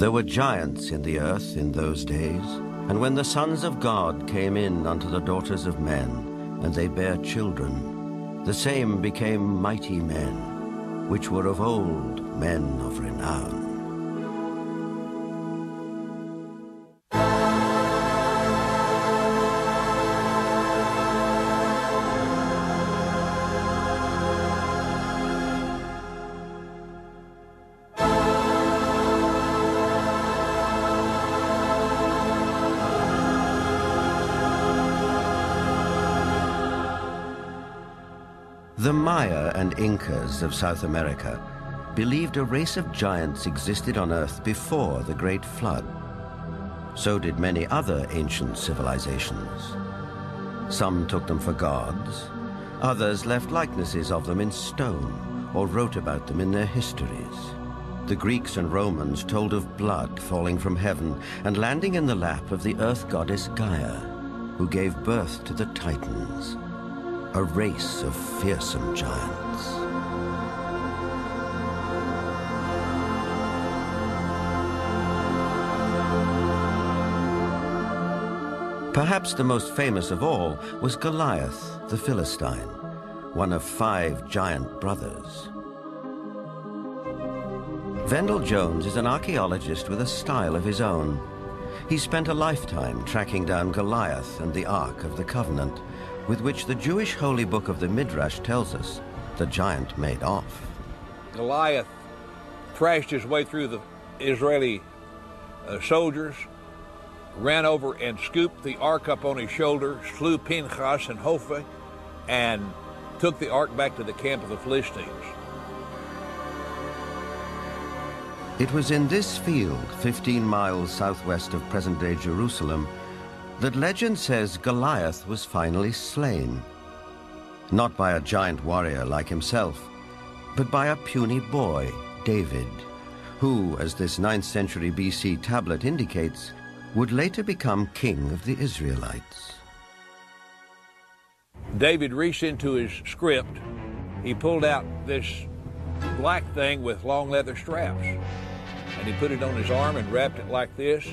There were giants in the earth in those days, and when the sons of God came in unto the daughters of men, and they bare children, the same became mighty men, which were of old men of renown. The Maya and Incas of South America believed a race of giants existed on Earth before the Great Flood. So did many other ancient civilizations. Some took them for gods, others left likenesses of them in stone or wrote about them in their histories. The Greeks and Romans told of blood falling from heaven and landing in the lap of the earth goddess Gaia, who gave birth to the Titans, a race of fearsome giants. Perhaps the most famous of all was Goliath, the Philistine, one of 5 giant brothers. Vendell Jones is an archaeologist with a style of his own. He spent a lifetime tracking down Goliath and the Ark of the Covenant, with which the Jewish holy book of the Midrash tells us the giant made off. Goliath thrashed his way through the Israeli soldiers, ran over and scooped the ark up on his shoulder, slew Pinchas and Hophni, and took the ark back to the camp of the Philistines. It was in this field, 15 miles southwest of present-day Jerusalem, that legend says Goliath was finally slain. Not by a giant warrior like himself, but by a puny boy, David, who, as this 9th century BC tablet indicates, would later become king of the Israelites. David reached into his script. He pulled out this black thing with long leather straps, and he put it on his arm and wrapped it like this,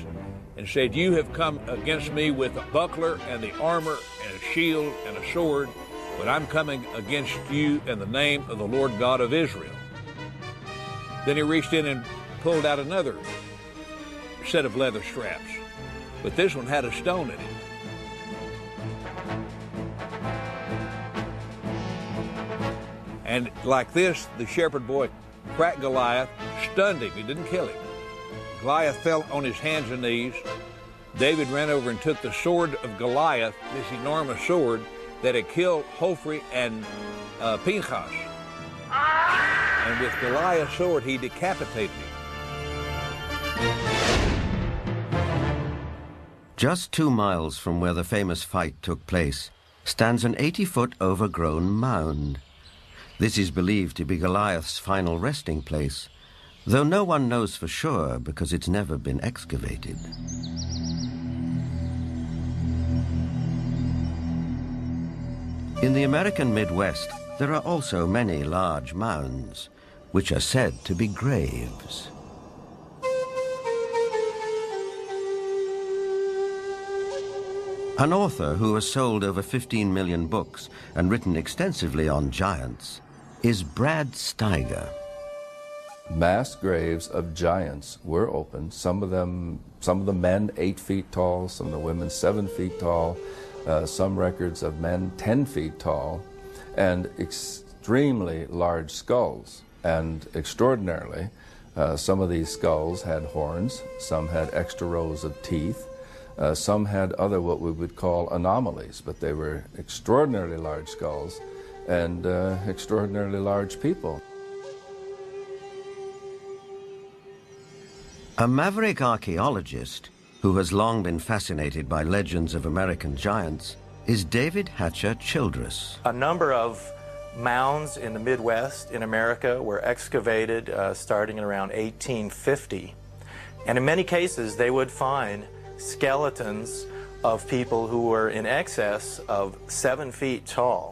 and said, "You have come against me with a buckler and the armor and a shield and a sword, but I'm coming against you in the name of the Lord God of Israel." Then he reached in and pulled out another set of leather straps, but this one had a stone in it. And like this, the shepherd boy cracked Goliath, stunned him. He didn't kill him. Goliath fell on his hands and knees. David ran over and took the sword of Goliath, this enormous sword that had killed Hophni and Pinchas. And with Goliath's sword, he decapitated him. Just 2 miles from where the famous fight took place stands an 80-foot overgrown mound. This is believed to be Goliath's final resting place, though no one knows for sure because it's never been excavated. In the American Midwest, there are also many large mounds, which are said to be graves. An author who has sold over 15 million books and written extensively on giants is Brad Steiger. Mass graves of giants were opened. Some of the men 8 feet tall, some of the women 7 feet tall, some records of men 10 feet tall, and extremely large skulls. And extraordinarily, some of these skulls had horns, some had extra rows of teeth, some had other what we would call anomalies, but they were extraordinarily large skulls and extraordinarily large people. A maverick archaeologist who has long been fascinated by legends of American giants is David Hatcher Childress. A number of mounds in the Midwest in America were excavated starting in around 1850. And in many cases, they would find skeletons of people who were in excess of 7 feet tall.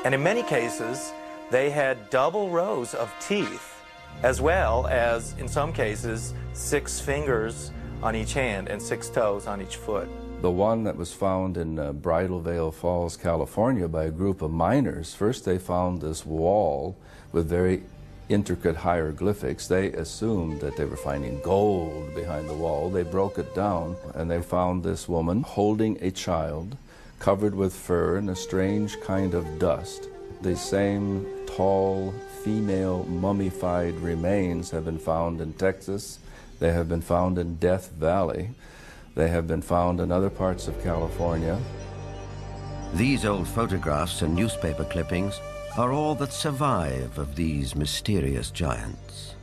And in many cases, they had double rows of teeth as well as, in some cases, 6 fingers on each hand and 6 toes on each foot. The one that was found in Bridal Veil Falls, California by a group of miners, first they found this wall with very intricate hieroglyphics. They assumed that they were finding gold behind the wall. They broke it down and they found this woman holding a child covered with fur and a strange kind of dust. The same tall female mummified remains have been found in Texas. They have been found in Death Valley. They have been found in other parts of California. These old photographs and newspaper clippings are all that survive of these mysterious giants.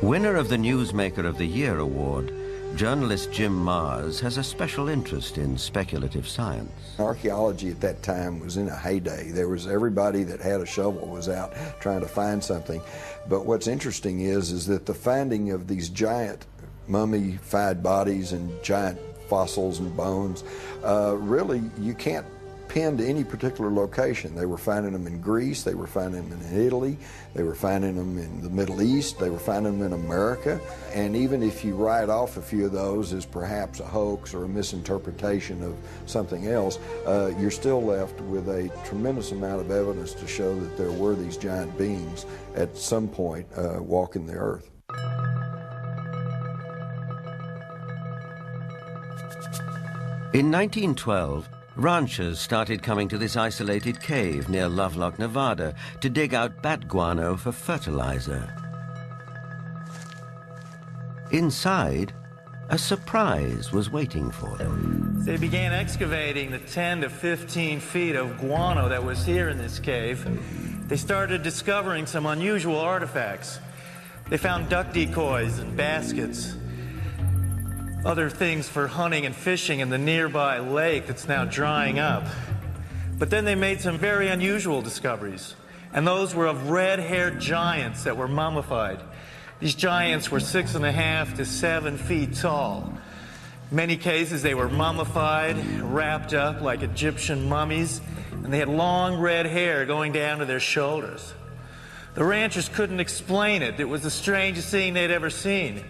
Winner of the Newsmaker of the Year award, journalist Jim Mars has a special interest in speculative science. Archaeology at that time was in a heyday. There was everybody that had a shovel was out trying to find something. But what's interesting is that the finding of these giant mummified bodies and giant fossils and bones, really you can't pin to any particular location. They were finding them in Greece, they were finding them in Italy, they were finding them in the Middle East, they were finding them in America. And even if you write off a few of those as perhaps a hoax or a misinterpretation of something else, you're still left with a tremendous amount of evidence to show that there were these giant beings at some point walking the earth. In 1912, ranchers started coming to this isolated cave near Lovelock, Nevada, to dig out bat guano for fertilizer. Inside, a surprise was waiting for them. They began excavating the 10 to 15 feet of guano that was here in this cave. They started discovering some unusual artifacts. They found duck decoys and baskets, other things for hunting and fishing in the nearby lake that's now drying up. But then they made some very unusual discoveries, and those were of red-haired giants that were mummified. These giants were 6.5 to 7 feet tall. In many cases, they were mummified, wrapped up like Egyptian mummies, and they had long red hair going down to their shoulders. The ranchers couldn't explain it. It was the strangest thing they'd ever seen.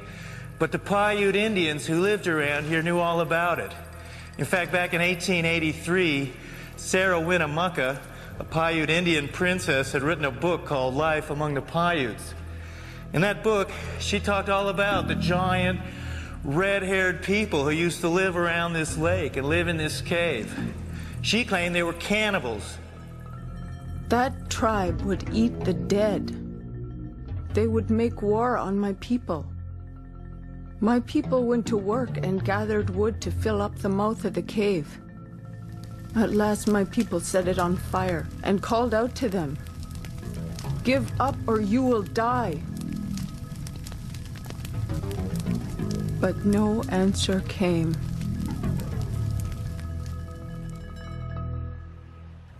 But the Paiute Indians who lived around here knew all about it. In fact, back in 1883, Sarah Winnemucca, a Paiute Indian princess, had written a book called Life Among the Paiutes. In that book, she talked all about the giant, red-haired people who used to live around this lake and live in this cave. She claimed they were cannibals. That tribe would eat the dead. They would make war on my people. My people went to work and gathered wood to fill up the mouth of the cave. At last my people set it on fire and called out to them, "Give up or you will die." But no answer came.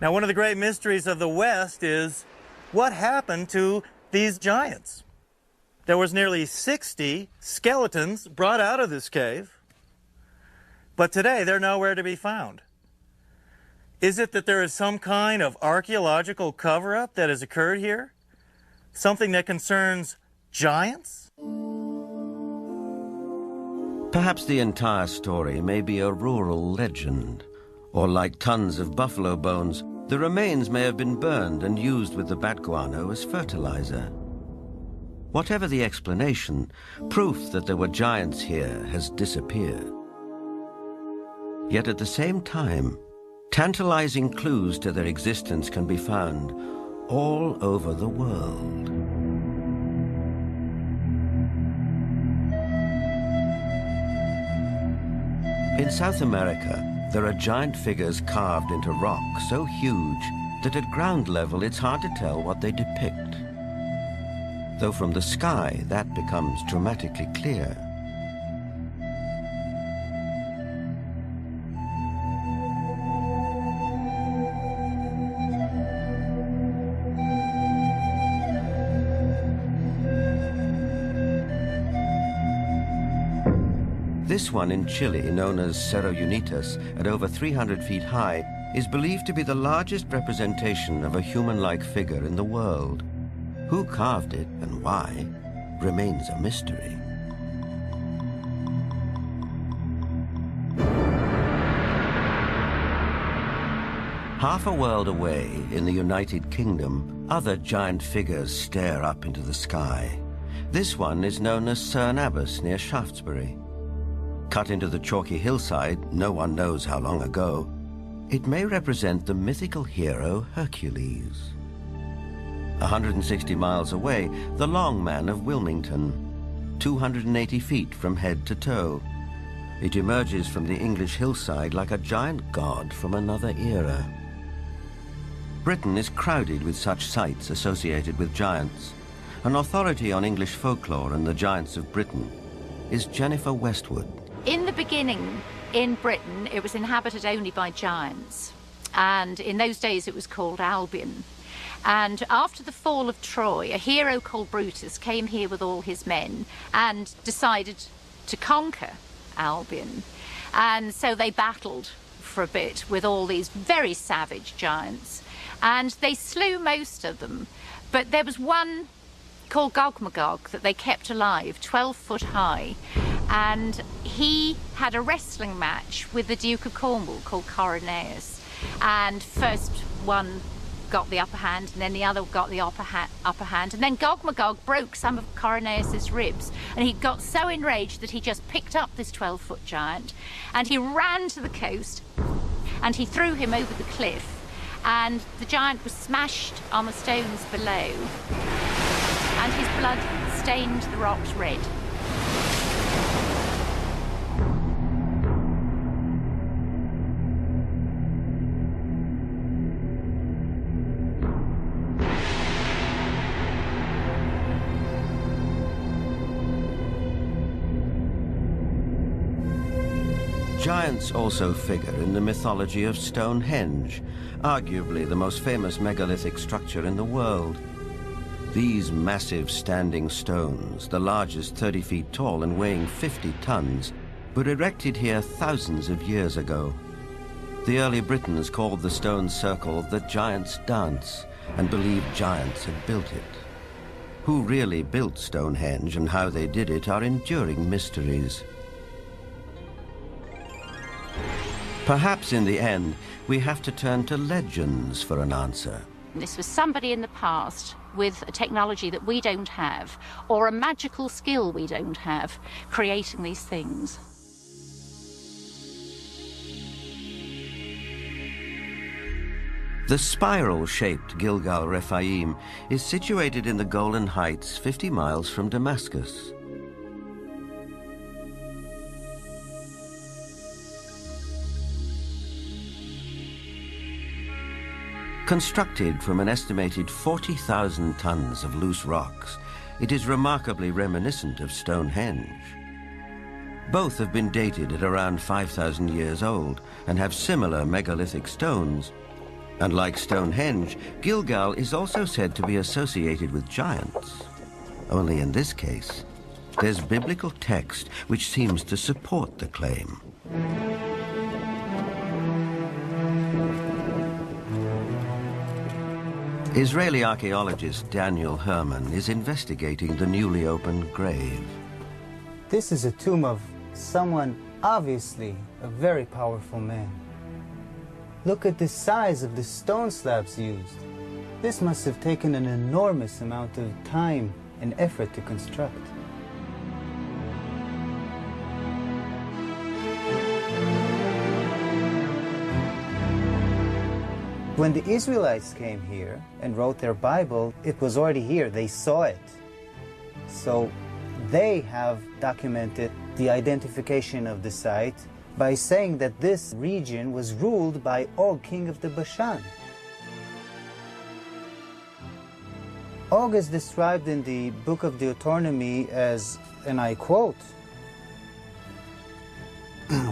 Now, one of the great mysteries of the West is what happened to these giants? There was nearly 60 skeletons brought out of this cave, but today they're nowhere to be found. Is it that there is some kind of archaeological cover-up that has occurred here? Something that concerns giants? Perhaps the entire story may be a rural legend, or like tons of buffalo bones, the remains may have been burned and used with the bat guano as fertilizer. Whatever the explanation, proof that there were giants here has disappeared. Yet at the same time, tantalizing clues to their existence can be found all over the world. In South America, there are giant figures carved into rock so huge that at ground level it's hard to tell what they depict. Though from the sky, that becomes dramatically clear. This one in Chile, known as Cerro Unitas, at over 300 feet high, is believed to be the largest representation of a human-like figure in the world. Who carved it and why remains a mystery. Half a world away, in the United Kingdom, other giant figures stare up into the sky. This one is known as Cerne Abbas near Shaftesbury. Cut into the chalky hillside, no one knows how long ago, it may represent the mythical hero Hercules. 160 miles away, the Long Man of Wilmington, 280 feet from head to toe. It emerges from the English hillside like a giant god from another era. Britain is crowded with such sites associated with giants. An authority on English folklore and the giants of Britain is Jennifer Westwood. In the beginning, in Britain, it was inhabited only by giants. And in those days, it was called Albion. And after the fall of Troy, a hero called Brutus came here with all his men and decided to conquer Albion. And so they battled for a bit with all these very savage giants. And they slew most of them. But there was one called Gog-Magog that they kept alive, 12 foot high. And he had a wrestling match with the Duke of Cornwall called Coroneus. And first one got the upper hand, and then the other got the upper hand. And then Gog-Magog broke some of Coroneus's ribs, and he got so enraged that he just picked up this 12-foot giant, and he ran to the coast, and he threw him over the cliff, and the giant was smashed on the stones below, and his blood stained the rocks red. Giants also figure in the mythology of Stonehenge, arguably the most famous megalithic structure in the world. These massive standing stones, the largest 30 feet tall and weighing 50 tons, were erected here thousands of years ago. The early Britons called the stone circle the Giant's Dance and believed giants had built it. Who really built Stonehenge and how they did it are enduring mysteries. Perhaps in the end, we have to turn to legends for an answer. This was somebody in the past with a technology that we don't have, or a magical skill we don't have, creating these things. The spiral-shaped Gilgal Rephaim is situated in the Golan Heights, 50 miles from Damascus. Constructed from an estimated 40,000 tons of loose rocks, it is remarkably reminiscent of Stonehenge. Both have been dated at around 5,000 years old and have similar megalithic stones. And like Stonehenge, Gilgal is also said to be associated with giants. Only in this case, there's biblical text which seems to support the claim. Israeli archaeologist Daniel Herman is investigating the newly opened grave. This is a tomb of someone, obviously a very powerful man. Look at the size of the stone slabs used. This must have taken an enormous amount of time and effort to construct. When the Israelites came here and wrote their Bible, it was already here. They saw it. So they have documented the identification of the site by saying that this region was ruled by Og, king of the Bashan. Og is described in the book of Deuteronomy as, and I quote,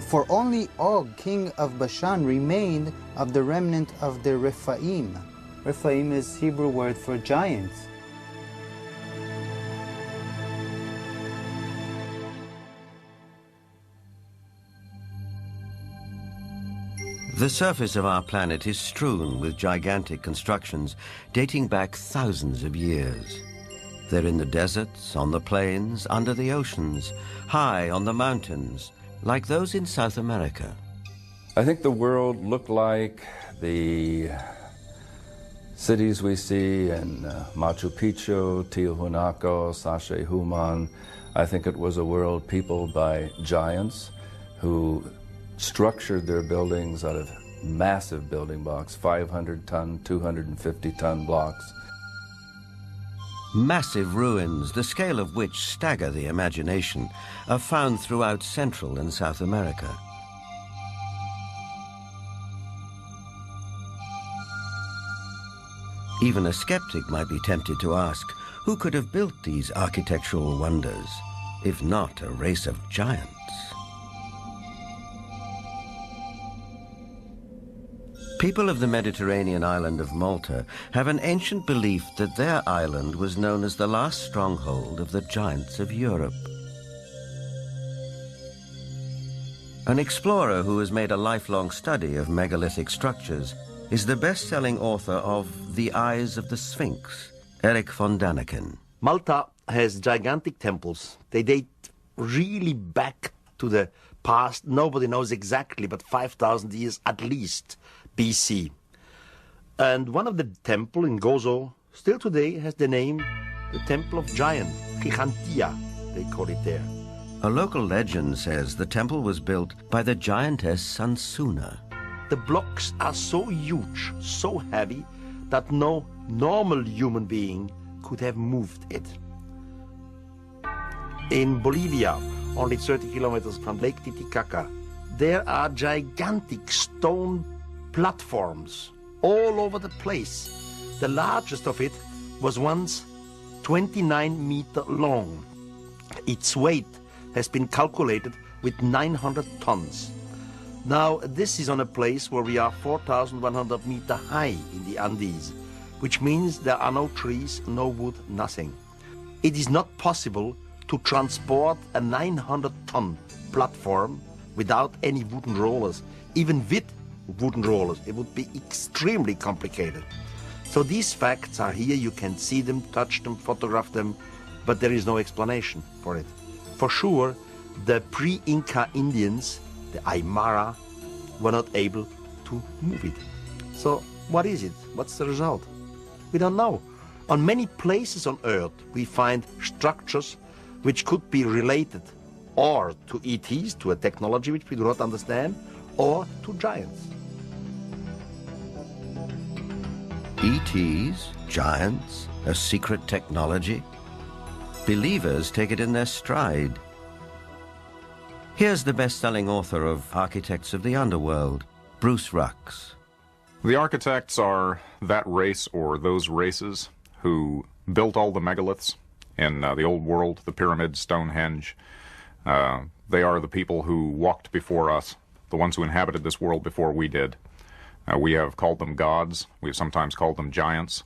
"For only Og, king of Bashan, remained of the remnant of the Rephaim." Rephaim is Hebrew word for giants. The surface of our planet is strewn with gigantic constructions dating back thousands of years. They're in the deserts, on the plains, under the oceans, high on the mountains, like those in South America. I think the world looked like the cities we see in Machu Picchu, Tiahuanaco, Sacsayhuaman. I think it was a world peopled by giants who structured their buildings out of massive building blocks, 500-ton, 250-ton blocks. Massive ruins, the scale of which stagger the imagination, are found throughout Central and South America. Even a skeptic might be tempted to ask, who could have built these architectural wonders, if not a race of giants? People of the Mediterranean island of Malta have an ancient belief that their island was known as the last stronghold of the giants of Europe. An explorer who has made a lifelong study of megalithic structures is the best-selling author of The Eyes of the Sphinx, Eric von Daniken. Malta has gigantic temples. They date really back to the past. Nobody knows exactly, but 5,000 years at least BC. And one of the temple in Gozo still today has the name the Temple of Giant, Gigantia, they call it there. A local legend says the temple was built by the giantess Sansuna. The blocks are so huge, so heavy, that no normal human being could have moved it. In Bolivia, only 30 kilometers from Lake Titicaca, there are gigantic stone platforms all over the place. The largest of it was once 29 meters long. Its weight has been calculated with 900 tons. Now, this is on a place where we are 4,100 meters high in the Andes, which means there are no trees, no wood, nothing. It is not possible to transport a 900-ton platform without any wooden rollers. Even with wooden rollers, it would be extremely complicated. So these facts are here. You can see them, touch them, photograph them, but there is no explanation for it. For sure, the pre-Inca Indians, the Aymara, were not able to move it. So what is it? What's the result? We don't know. On many places on Earth, we find structures which could be related or to ETs, to a technology which we do not understand, or to giants. ETs, giants, a secret technology? Believers take it in their stride. Here's the best-selling author of Architects of the Underworld, Bruce Rux. The architects are that race or those races who built all the megaliths in the old world, the pyramids, Stonehenge. They are the people who walked before us, the ones who inhabited this world before we did. We have called them gods. We have sometimes called them giants.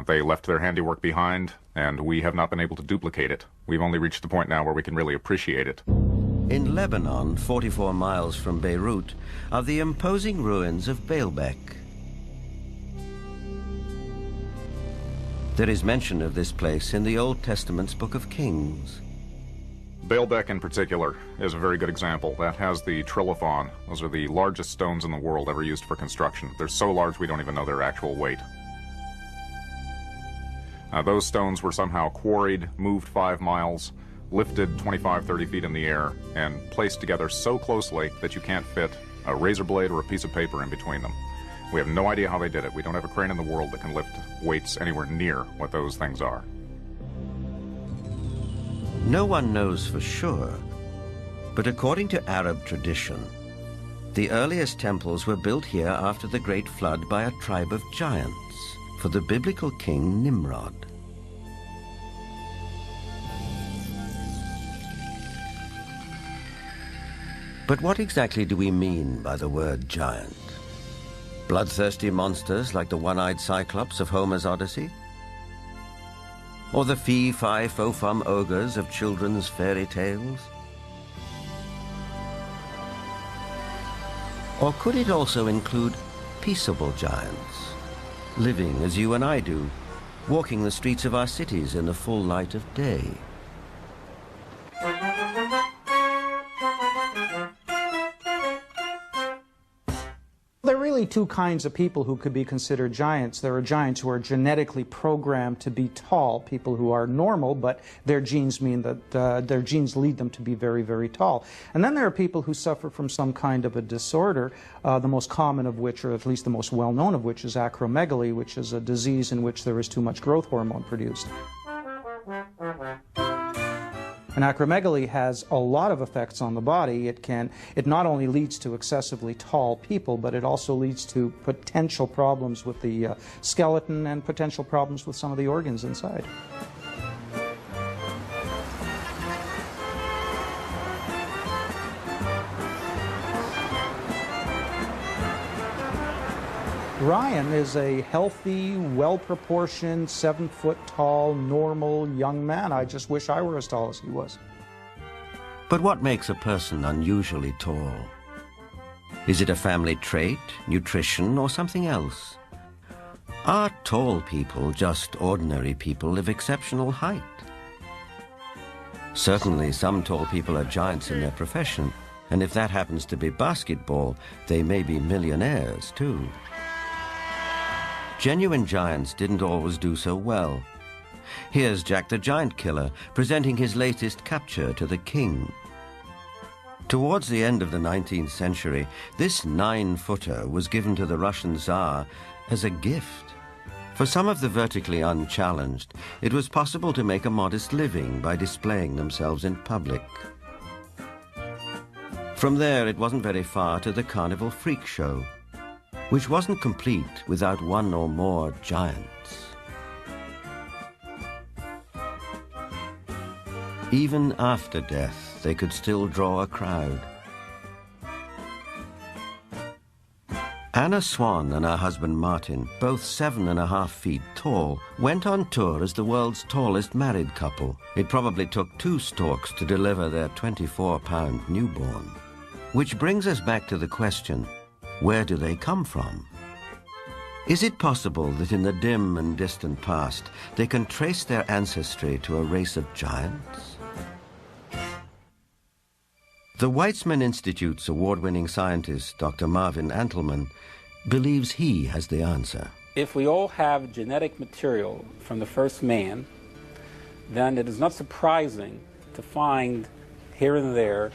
They left their handiwork behind, and we have not been able to duplicate it. We've only reached the point now where we can really appreciate it. In Lebanon, 44 miles from Beirut, are the imposing ruins of Baalbek. There is mention of this place in the Old Testament's Book of Kings. Baalbek in particular is a very good example. That has the trilithon. Those are the largest stones in the world ever used for construction. They're so large we don't even know their actual weight. Those stones were somehow quarried, moved 5 miles, lifted 25, 30 feet in the air, and placed together so closely that you can't fit a razor blade or a piece of paper in between them. We have no idea how they did it. We don't have a crane in the world that can lift weights anywhere near what those things are. No one knows for sure, but according to Arab tradition, the earliest temples were built here after the Great Flood by a tribe of giants for the biblical king Nimrod. But what exactly do we mean by the word giant? Bloodthirsty monsters like the one-eyed Cyclops of Homer's Odyssey? Or the fee-fi-fo-fum ogres of children's fairy tales? Or could it also include peaceable giants, living as you and I do, walking the streets of our cities in the full light of day? There are really two kinds of people who could be considered giants. There are giants who are genetically programmed to be tall, people who are normal, but their genes mean that their genes lead them to be very, very tall. And then there are people who suffer from some kind of a disorder, the most common of which, or at least the most well-known of which, is acromegaly, which is a disease in which there is too much growth hormone produced. And acromegaly has a lot of effects on the body. It not only leads to excessively tall people, but it also leads to potential problems with the skeleton and potential problems with some of the organs inside. Ryan is a healthy, well-proportioned, 7-foot-tall, normal young man. I just wish I were as tall as he was. But what makes a person unusually tall? Is it a family trait, nutrition, or something else? Are tall people just ordinary people of exceptional height? Certainly some tall people are giants in their profession, and if that happens to be basketball, they may be millionaires too. Genuine giants didn't always do so well. Here's Jack the Giant Killer presenting his latest capture to the king. Towards the end of the 19th century, this 9-footer was given to the Russian Tsar as a gift. For some of the vertically unchallenged, it was possible to make a modest living by displaying themselves in public. From there, it wasn't very far to the carnival freak show, which wasn't complete without one or more giants. Even after death, they could still draw a crowd. Anna Swan and her husband Martin, both 7.5 feet tall, went on tour as the world's tallest married couple. It probably took 2 storks to deliver their 24-pound newborn. Which brings us back to the question, where do they come from? Is it possible that in the dim and distant past, they can trace their ancestry to a race of giants? The Weizmann Institute's award-winning scientist, Dr. Marvin Antelman, believes he has the answer. If we all have genetic material from the first man, then it is not surprising to find here and there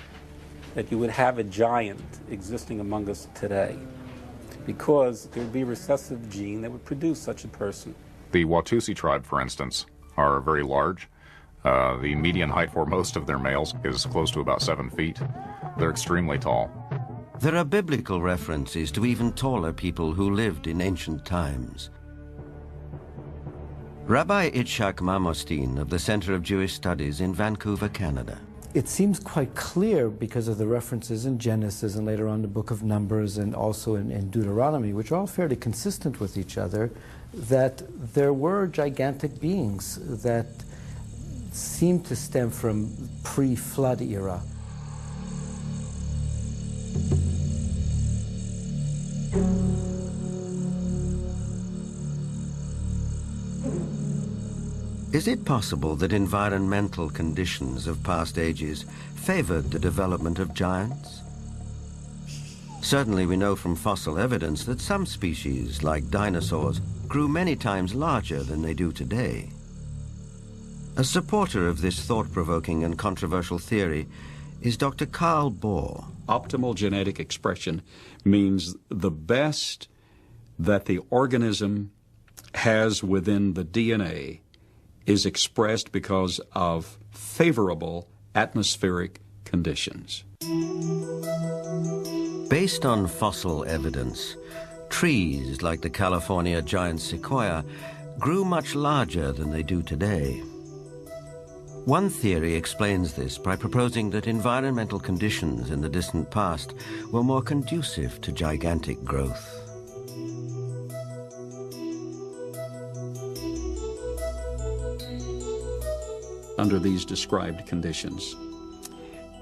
that you would have a giant existing among us today, because there would be a recessive gene that would produce such a person. The Watusi tribe, for instance, are very large. The median height for most of their males is close to about 7 feet. They're extremely tall. There are biblical references to even taller people who lived in ancient times. Rabbi Itzhak Mamostin of the Center of Jewish Studies in Vancouver, Canada. It seems quite clear because of the references in Genesis and later on the book of Numbers and also in Deuteronomy, which are all fairly consistent with each other, that there were gigantic beings that seem to stem from pre-flood era. Is it possible that environmental conditions of past ages favored the development of giants? Certainly we know from fossil evidence that some species, like dinosaurs, grew many times larger than they do today. A supporter of this thought-provoking and controversial theory is Dr. Carl Bohr. Optimal genetic expression means the best that the organism has within the DNA is expressed because of favorable atmospheric conditions. Based on fossil evidence, trees like the California giant sequoia grew much larger than they do today. One theory explains this by proposing that environmental conditions in the distant past were more conducive to gigantic growth. Under these described conditions,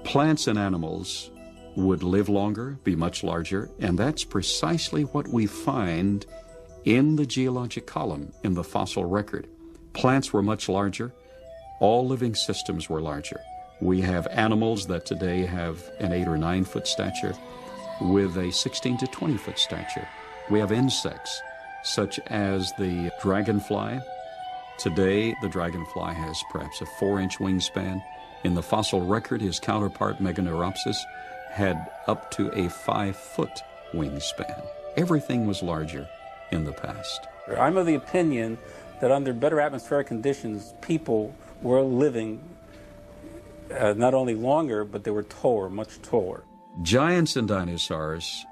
plants and animals would live longer, be much larger, and that's precisely what we find in the geologic column in the fossil record. Plants were much larger. All living systems were larger. We have animals that today have an 8 or 9 foot stature with a 16 to 20 foot stature. We have insects such as the dragonfly. Today, the dragonfly has perhaps a 4-inch wingspan. In the fossil record, his counterpart, Meganeuropsis, had up to a 5-foot wingspan. Everything was larger in the past. I'm of the opinion that under better atmospheric conditions, people were living not only longer, but they were taller, much taller. Giants and dinosaurs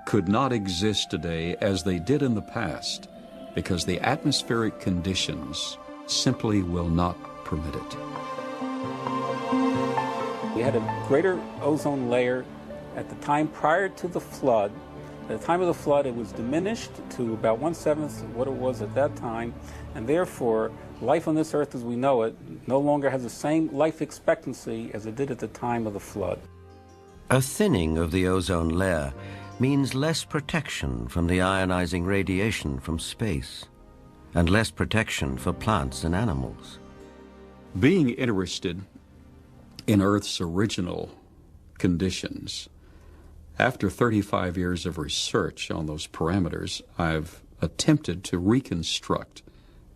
could not exist today as they did in the past because the atmospheric conditions simply will not permit it. We had a greater ozone layer at the time prior to the flood. At the time of the flood, it was diminished to about 1/7 of what it was at that time, and therefore, life on this earth as we know it no longer has the same life expectancy as it did at the time of the flood. A thinning of the ozone layer means less protection from the ionizing radiation from space, and less protection for plants and animals. Being interested in Earth's original conditions, after 35 years of research on those parameters, I've attempted to reconstruct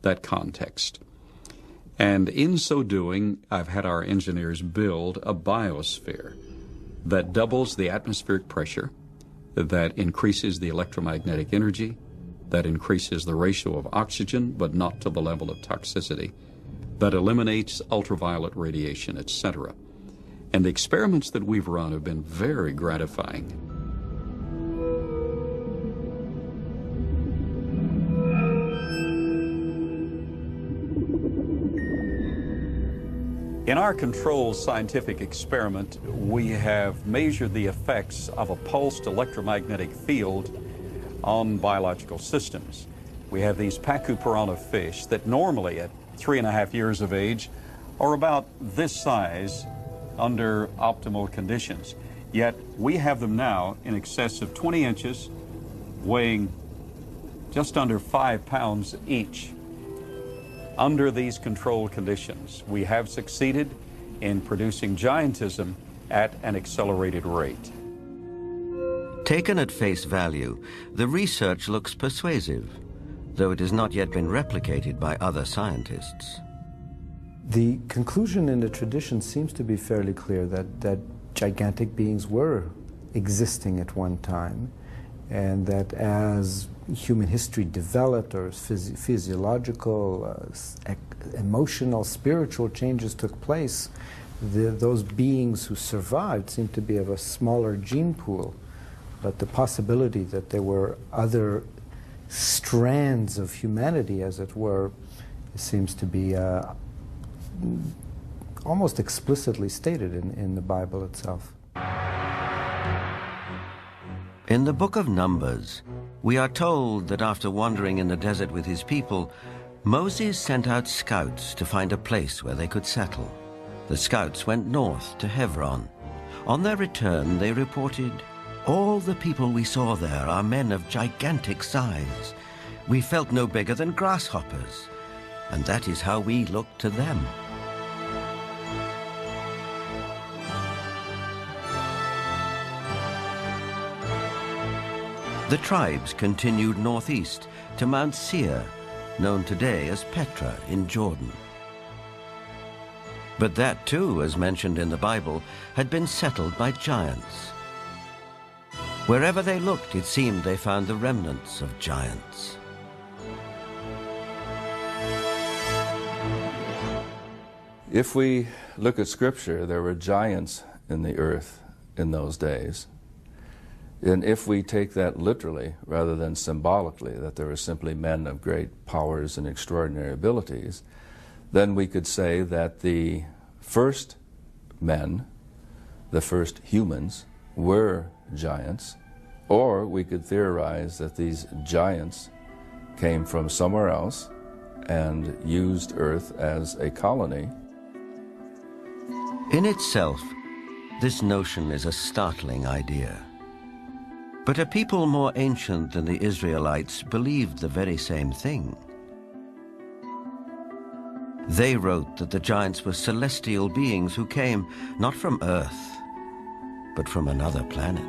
that context. And in so doing, I've had our engineers build a biosphere that doubles the atmospheric pressure, that increases the electromagnetic energy, that increases the ratio of oxygen, but not to the level of toxicity, that eliminates ultraviolet radiation, etc. And the experiments that we've run have been very gratifying. In our controlled scientific experiment, we have measured the effects of a pulsed electromagnetic field on biological systems. We have these Pacu piranha fish that normally at 3.5 years of age are about this size under optimal conditions. Yet we have them now in excess of 20 inches, weighing just under 5 pounds each. Under these controlled conditions, we have succeeded in producing giantism at an accelerated rate. Taken at face value, the research looks persuasive, though it has not yet been replicated by other scientists. The conclusion in the tradition seems to be fairly clear that gigantic beings were existing at one time, and that as human history developed, or physiological, emotional, spiritual changes took place, those beings who survived seemed to be of a smaller gene pool. But the possibility that there were other strands of humanity, as it were, seems to be almost explicitly stated in the Bible itself. In the book of Numbers, we are told that after wandering in the desert with his people, Moses sent out scouts to find a place where they could settle. The scouts went north to Hebron. On their return, they reported, "All the people we saw there are men of gigantic size. We felt no bigger than grasshoppers, and that is how we looked to them." The tribes continued northeast to Mount Seir, known today as Petra in Jordan. But that too, as mentioned in the Bible, had been settled by giants. Wherever they looked, it seemed they found the remnants of giants. If we look at Scripture, there were giants in the earth in those days. And if we take that literally rather than symbolically, that there were simply men of great powers and extraordinary abilities, then we could say that the first men, the first humans, were giants, or we could theorize that these giants came from somewhere else and used Earth as a colony. In itself, This notion is a startling idea. But a people more ancient than the Israelites believed the very same thing. They wrote that the giants were celestial beings who came not from Earth, but from another planet.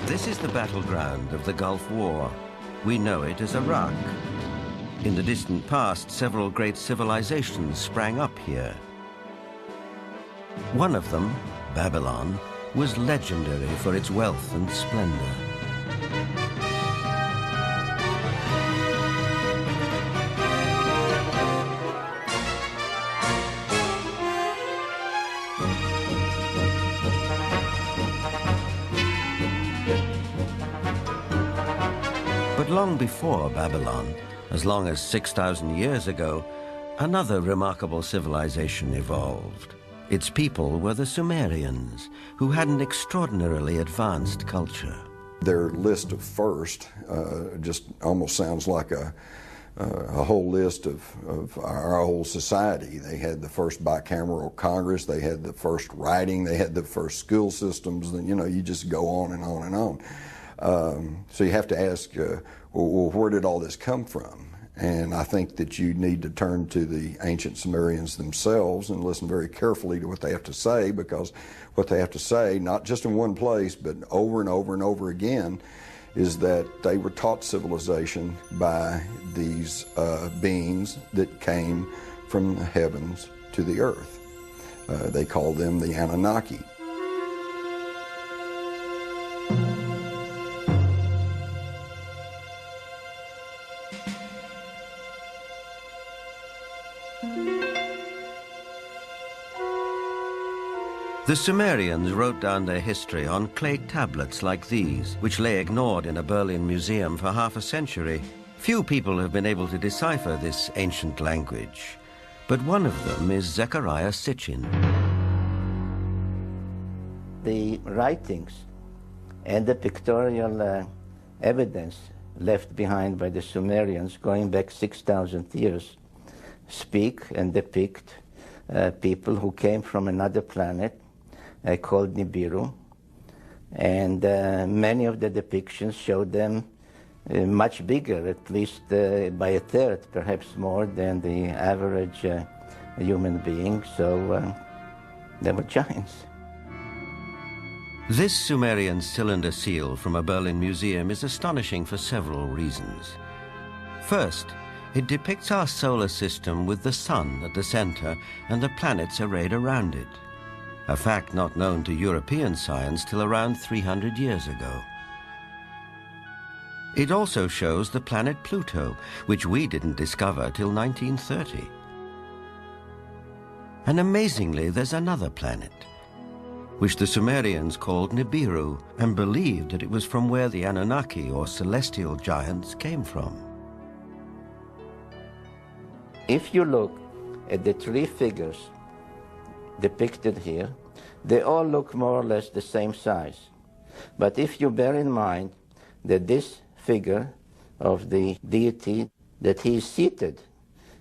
This is the battleground of the Gulf War. We know it as Iraq. In the distant past, several great civilizations sprang up here. One of them, Babylon, was legendary for its wealth and splendor. But long before Babylon, as long as 6,000 years ago, another remarkable civilization evolved. Its people were the Sumerians, who had an extraordinarily advanced culture. Their list of first just almost sounds like a whole list of our whole society. They had the first bicameral Congress, they had the first writing, they had the first school systems, and you just go on and on and on. So you have to ask, well, where did all this come from? And I think that you need to turn to the ancient Sumerians themselves and listen very carefully to what they have to say, because what they have to say, not just in one place, but over and over and over again, is that they were taught civilization by these beings that came from the heavens to the earth. They called them the Anunnaki. The Sumerians wrote down their history on clay tablets like these, which lay ignored in a Berlin museum for half a century. Few people have been able to decipher this ancient language, but one of them is Zechariah Sitchin. The writings and the pictorial evidence left behind by the Sumerians going back 6,000 years speak and depict people who came from another planet called Nibiru, and many of the depictions show them much bigger, at least by a third, perhaps more than the average human being, so they were giants. This Sumerian cylinder seal from a Berlin museum is astonishing for several reasons. First, it depicts our solar system with the sun at the center and the planets arrayed around it, a fact not known to European science till around 300 years ago. It also shows the planet Pluto, which we didn't discover till 1930. And amazingly, there's another planet, which the Sumerians called Nibiru, and believed that it was from where the Anunnaki, or celestial giants, came from. If you look at the three figures depicted here, they all look more or less the same size. But if you bear in mind that this figure of the deity, that he is seated,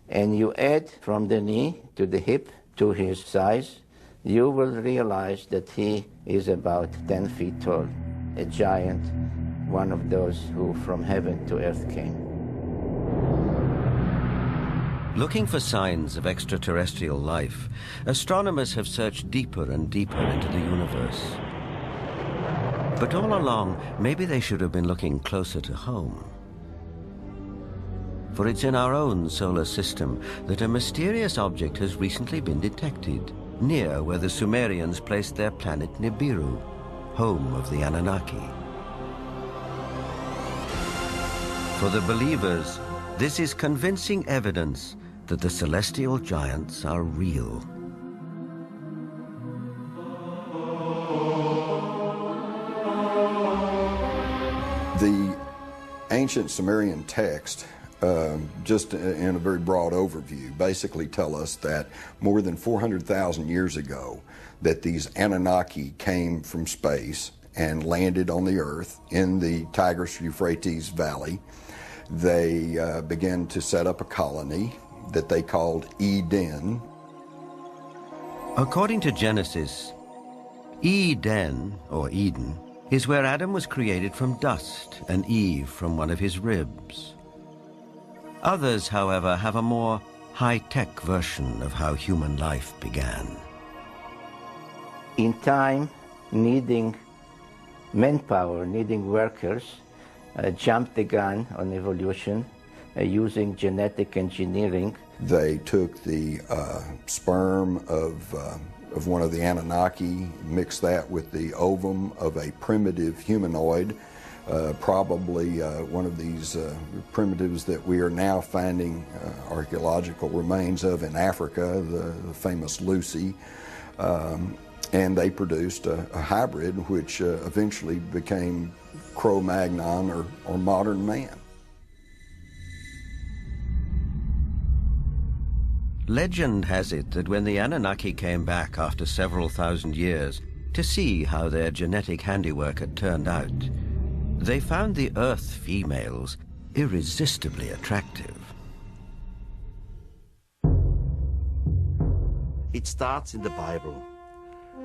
and you add from the knee to the hip to his size, you will realize that he is about 10 feet tall, a giant, one of those who from heaven to earth came. Looking for signs of extraterrestrial life, astronomers have searched deeper and deeper into the universe. But all along, maybe they should have been looking closer to home. For it's in our own solar system that a mysterious object has recently been detected, near where the Sumerians placed their planet Nibiru, home of the Anunnaki. For the believers, this is convincing evidence that the celestial giants are real. The ancient Sumerian text, just in a very broad overview, basically tell us that more than 400,000 years ago, that these Anunnaki came from space and landed on the earth in the Tigris-Euphrates Valley. They began to set up a colony that they called Eden. According to Genesis, Eden, or Eden, is where Adam was created from dust and Eve from one of his ribs. Others, however, have a more high-tech version of how human life began. In time, needing manpower, needing workers, jumped the gun on evolution using genetic engineering. They took the sperm of one of the Anunnaki, mixed that with the ovum of a primitive humanoid, probably one of these primitives that we are now finding archaeological remains of in Africa, the famous Lucy. And they produced a hybrid which eventually became Cro-Magnon or modern man. Legend has it that when the Anunnaki came back after several thousand years to see how their genetic handiwork had turned out, they found the Earth females irresistibly attractive. It starts in the Bible.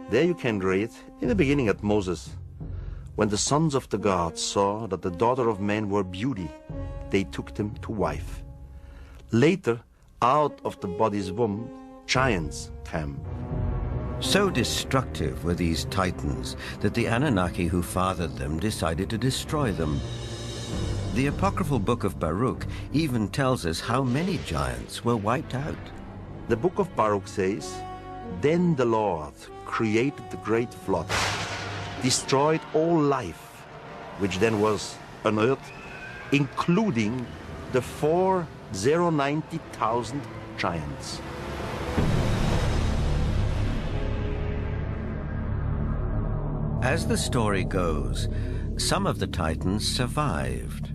There you can read, in the beginning at Moses, when the sons of the gods saw that the daughter of man were beauty, they took them to wife. Later, out of the body's womb, giants came. So destructive were these titans that the Anunnaki who fathered them decided to destroy them. The apocryphal book of Baruch even tells us how many giants were wiped out. The book of Baruch says, "Then the Lord created the great flood, destroyed all life, which then was on earth, including the 490,000 giants." As the story goes, some of the titans survived,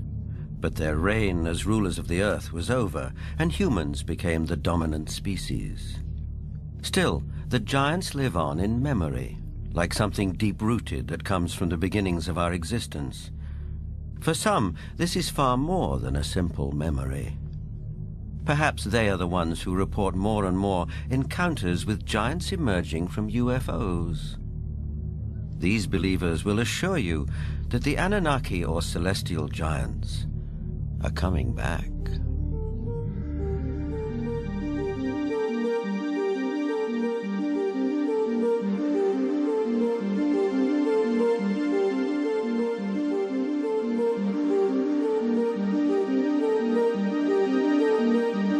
but their reign as rulers of the earth was over, and humans became the dominant species. Still, the giants live on in memory, like something deep-rooted that comes from the beginnings of our existence. For some, this is far more than a simple memory. Perhaps they are the ones who report more and more encounters with giants emerging from UFOs. These believers will assure you that the Anunnaki or celestial giants are coming back.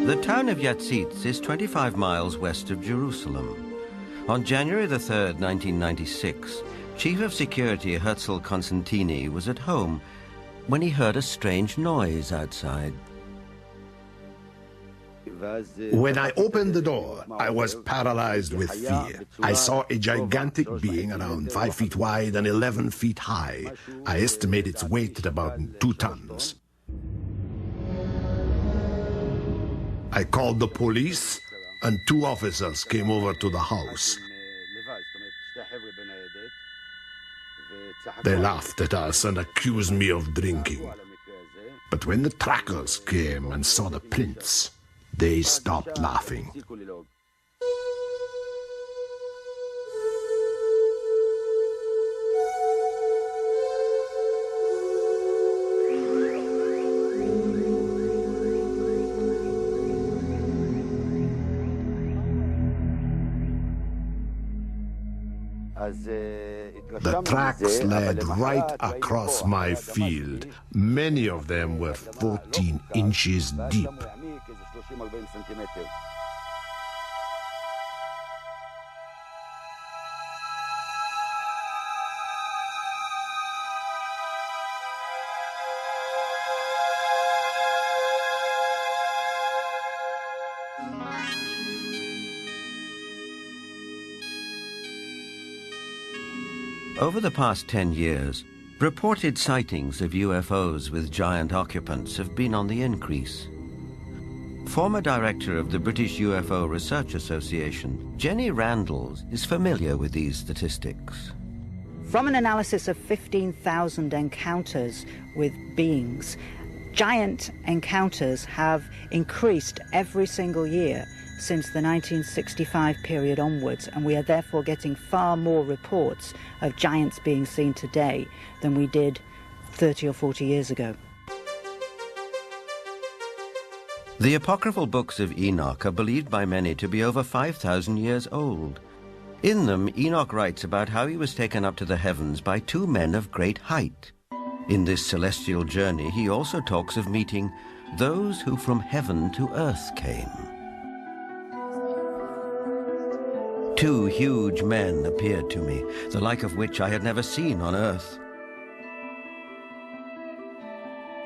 The town of Yatzitz is 25 miles west of Jerusalem. On January the 3rd, 1996, Chief of Security Herzl Constantini was at home when he heard a strange noise outside. When I opened the door, I was paralyzed with fear. I saw a gigantic being around 5 feet wide and 11 feet high. I estimate its weight at about 2 tons. I called the police, and 2 officers came over to the house. They laughed at us and accused me of drinking. But when the trackers came and saw the prints, they stopped laughing. The tracks led right across my field. Many of them were 14 inches deep. Over the past 10 years, reported sightings of UFOs with giant occupants have been on the increase. Former director of the British UFO Research Association, Jenny Randles, is familiar with these statistics. From an analysis of 15,000 encounters with beings, giant encounters have increased every single year since the 1965 period onwards, and we are therefore getting far more reports of giants being seen today than we did 30 or 40 years ago. The apocryphal books of Enoch are believed by many to be over 5,000 years old. In them, Enoch writes about how he was taken up to the heavens by two men of great height. In this celestial journey, he also talks of meeting those who from heaven to earth came. Two huge men appeared to me, the like of which I had never seen on earth.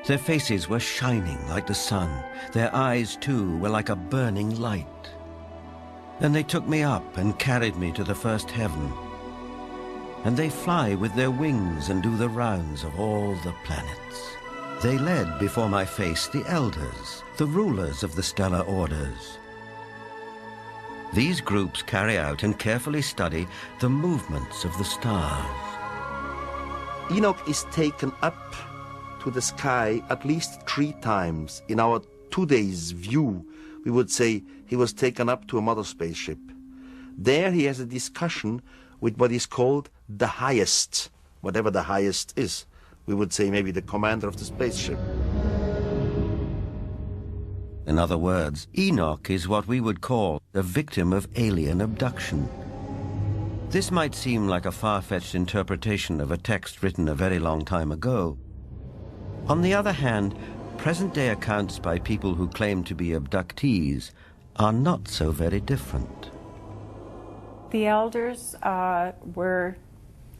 Their faces were shining like the sun. Their eyes, too, were like a burning light. And they took me up and carried me to the first heaven. And they fly with their wings and do the rounds of all the planets. They led before my face the elders, the rulers of the stellar orders. These groups carry out and carefully study the movements of the stars. Enoch is taken up to the sky at least 3 times. In our today's view, we would say he was taken up to a mother spaceship. There he has a discussion with what is called the highest, whatever the highest is. We would say maybe the commander of the spaceship. In other words, Enoch is what we would call a victim of alien abduction. This might seem like a far-fetched interpretation of a text written a very long time ago. On the other hand, present-day accounts by people who claim to be abductees are not so very different. The elders were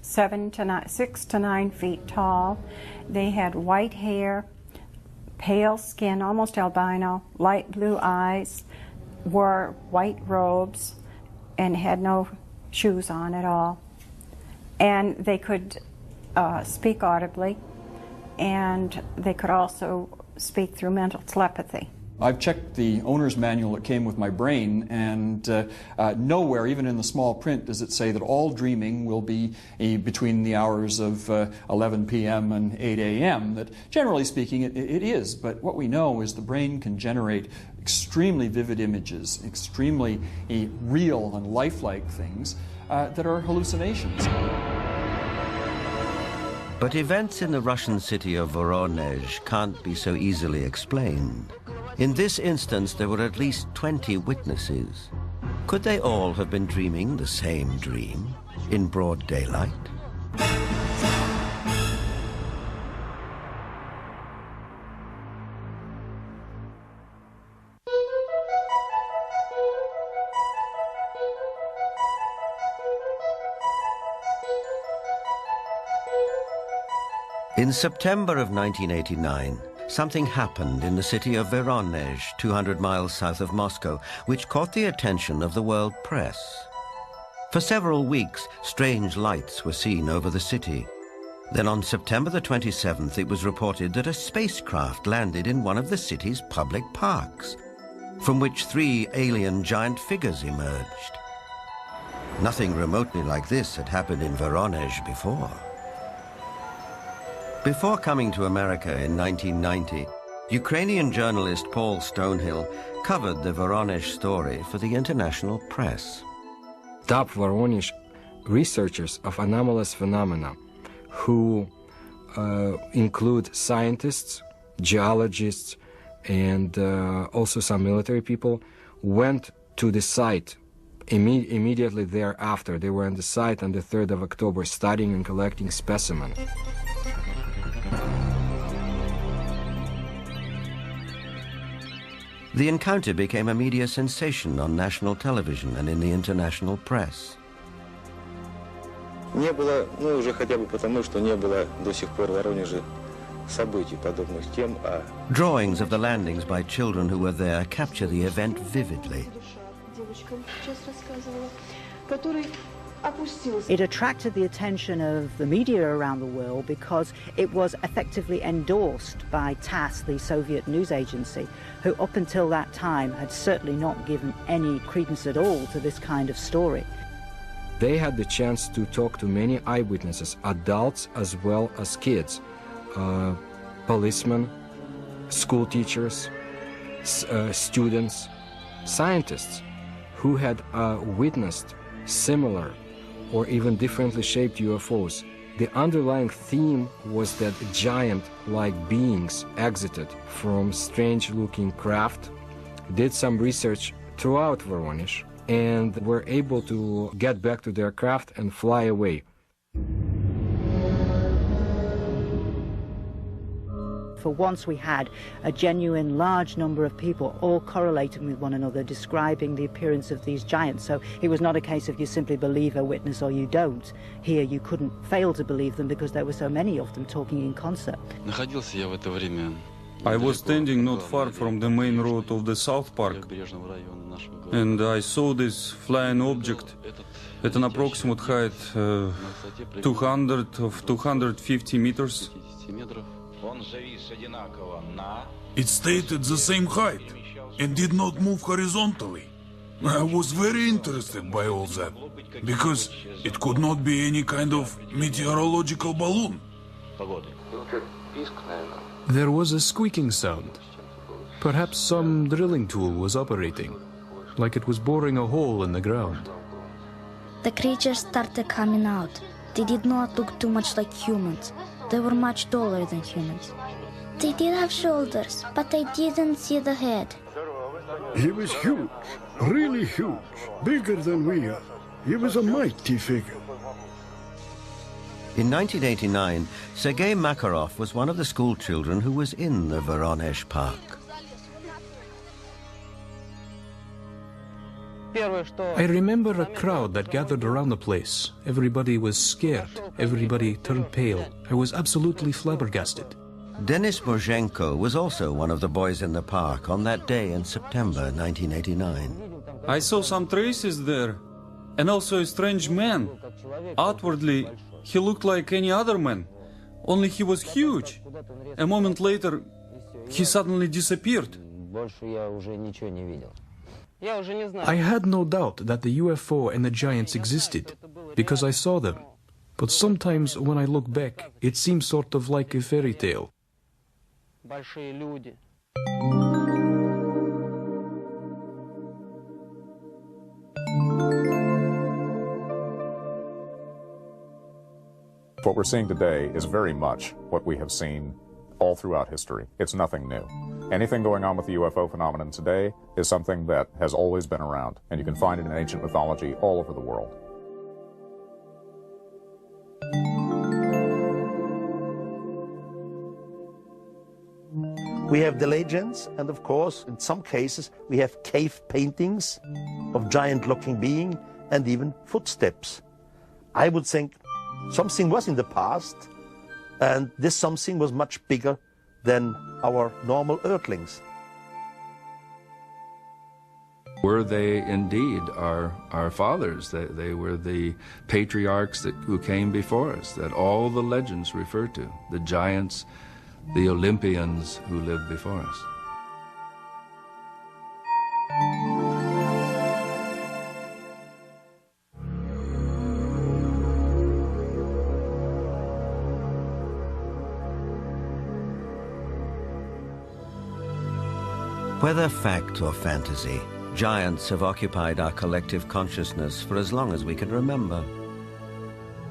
6 to 9 feet tall. They had white hair, pale skin, almost albino, light blue eyes, wore white robes, and had no shoes on at all. And they could speak audibly, and they could also speak through mental telepathy. I've checked the owner's manual that came with my brain, and nowhere, even in the small print, does it say that all dreaming will be between the hours of 11 p.m. and 8 a.m. That, generally speaking, it is. But what we know is the brain can generate extremely vivid images, extremely real and lifelike things that are hallucinations. But events in the Russian city of Voronezh can't be so easily explained. In this instance, there were at least 20 witnesses. Could they all have been dreaming the same dream in broad daylight? In September of 1989, something happened in the city of Voronezh, 200 miles south of Moscow, which caught the attention of the world press. For several weeks, strange lights were seen over the city. Then on September the 27th, it was reported that a spacecraft landed in one of the city's public parks, from which 3 alien giant figures emerged. Nothing remotely like this had happened in Voronezh before. Before coming to America in 1990, Ukrainian journalist Paul Stonehill covered the Voronezh story for the international press. Top Voronezh researchers of anomalous phenomena, who include scientists, geologists, and also some military people, went to the site immediately thereafter. They were on the site on the 3rd of October studying and collecting specimens. The encounter became a media sensation on national television and in the international press. Не было, ну уже хотя бы потому, что не было до сих пор в Воронеже событий подобных тем, Drawings of the landings by children who were there capture the event vividly. It attracted the attention of the media around the world because it was effectively endorsed by TASS, the Soviet news agency, who up until that time had certainly not given any credence at all to this kind of story. They had the chance to talk to many eyewitnesses, adults as well as kids, policemen, school teachers, students, scientists who had witnessed similar or even differently shaped UFOs. The underlying theme was that giant-like beings exited from strange-looking craft, did some research throughout Voronezh, and were able to get back to their craft and fly away. For once we had a genuine large number of people all correlating with one another, describing the appearance of these giants. So it was not a case of you simply believe a witness or you don't. Here you couldn't fail to believe them because there were so many of them talking in concert. I was standing not far from the main road of the South Park, and I saw this flying object at an approximate height 250 meters. It stayed at the same height and did not move horizontally. I was very interested by all that, because it could not be any kind of meteorological balloon. There was a squeaking sound. Perhaps some drilling tool was operating, like it was boring a hole in the ground. The creatures started coming out. They did not look too much like humans. They were much taller than humans. They did have shoulders, but I didn't see the head. He was huge, really huge, bigger than we are. He was a mighty figure. In 1989, Sergei Makarov was one of the school children who was in the Voronezh Park. I remember a crowd that gathered around the place. Everybody was scared. Everybody turned pale. I was absolutely flabbergasted. Denis Mozhenko was also one of the boys in the park on that day in September 1989. I saw some traces there, and also a strange man. Outwardly, he looked like any other man, only he was huge. A moment later, he suddenly disappeared. I had no doubt that the UFO and the giants existed, because I saw them. But sometimes when I look back, it seems sort of like a fairy tale. What we're seeing today is very much what we have seen all throughout history. It's nothing new. Anything going on with the UFO phenomenon today is something that has always been around, and you can find it in ancient mythology all over the world. We have the legends, and of course, in some cases, we have cave paintings of giant-looking beings and even footsteps. I would think something was in the past, and this something was much bigger than our normal earthlings. Were they indeed our fathers? They were the patriarchs who came before us, that all the legends refer to, the giants, the Olympians who lived before us. Whether fact or fantasy, giants have occupied our collective consciousness for as long as we can remember.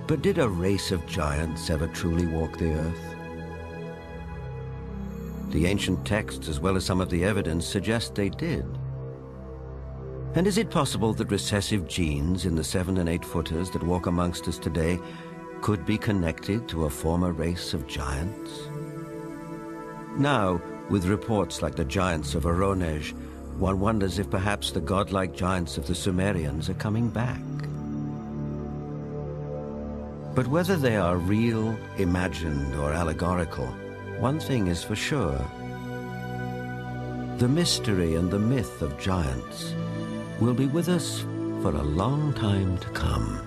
But did a race of giants ever truly walk the earth? The ancient texts, as well as some of the evidence, suggest they did. And is it possible that recessive genes in the 7- and 8-footers that walk amongst us today could be connected to a former race of giants? Now, with reports like the giants of Voronezh, one wonders if perhaps the godlike giants of the Sumerians are coming back. But whether they are real, imagined, or allegorical, one thing is for sure. The mystery and the myth of giants will be with us for a long time to come.